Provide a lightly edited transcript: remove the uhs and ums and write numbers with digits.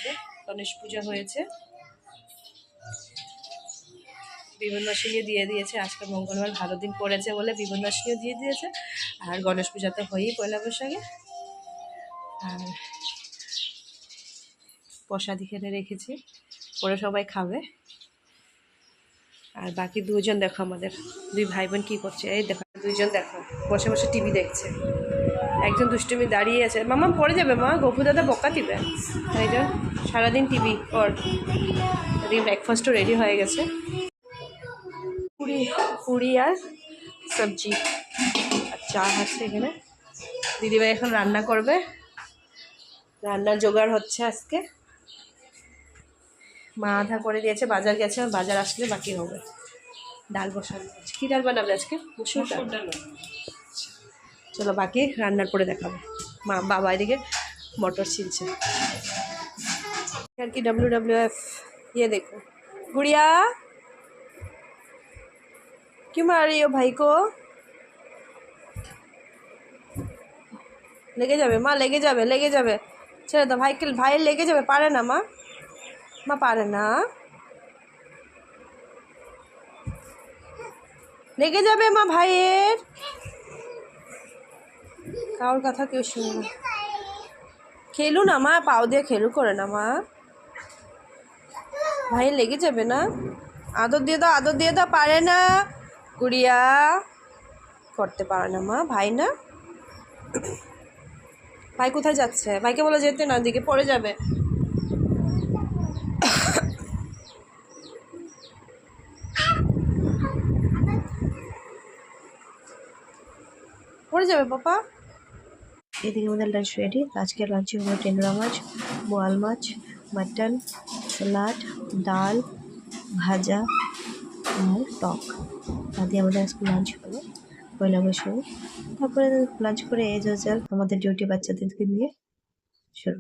বাড়িতে গণেশ পূজা হয়েছে, বিপন্নবাসিনী দিয়ে দিয়েছে। আজকে মঙ্গলবার ভালো দিন পড়েছে বলে বিপন্নবাসিনীও দিয়ে দিয়েছে। আর গণেশ পূজা তো হয়ই পয়লা বৈশাখে। আর প্রসাদ এখানে রেখেছি, পরে সবাই খাবে। আর বাকি দুজন দেখো, আমাদের দুই ভাই বোন কী করছে, এই দেখো দুইজন দেখো বসে বসে টিভি দেখছে। একজন দুষ্টুমি দাঁড়িয়ে আছে, মামা পড়ে যাবে মা, গপু দাদা বকা দিবে। একজন সারাদিন টিভি ওর। ব্রেকফাস্টও রেডি হয়ে গেছে, পুরি আর সবজি আর চা আছে এখানে। দিদিভাই এখন রান্না করবে, রান্নার জোগাড় হচ্ছে আজকে। মা আধা করে দিয়েছে, বাজার গেছে, আর বাজার আসলে বাকি হবে। ডাল বসানো আছে, কী ডাল বানাবে আজকে? মুসুর ডাল। চলো বাকি রান্নার পরে দেখাবো। বাবা এদিকে मटर छिलছে। यार की WWF ये देखो, गुड़िया क्यों मार रही हो भाई को? लेके जाबे माँ, लेके जाबे ছেড়ে দাও ভাইকে, ভাই লেগে যাবে, পারে না মা, মা পারে না, লেগে যাবে মা ভাইয়ের। কারোর কথা কেউ শুনে না, খেলু না মা, পাও দিয়ে খেলু করে না মা, ভাই লেগে যাবে না। আদর দিয়ে দাও, আদর দিয়ে দাও, পারে না গুড়িয়া, করতে পারে না মা, ভাই না। ভাই কোথায় যাচ্ছে? ভাইকে বলে যেতে না, দিকে পড়ে যাবে। পড়ে যাবে পাপা। এদিকে আমাদের লাঞ্চ রেডি। আজকে লাঞ্চে হলো টেংরা মাছ, বোয়াল মাছ, মাটন, স্যালাড, ডাল, ভাজা আর টক। তা দিয়ে আমাদের আজকে লাঞ্চ হলো পয়লা বৈশাখে। তারপরে লাঞ্চ করে এজ ইউজুয়াল আমাদের ডিউটি বাচ্চাদেরকে দিয়ে শুরু।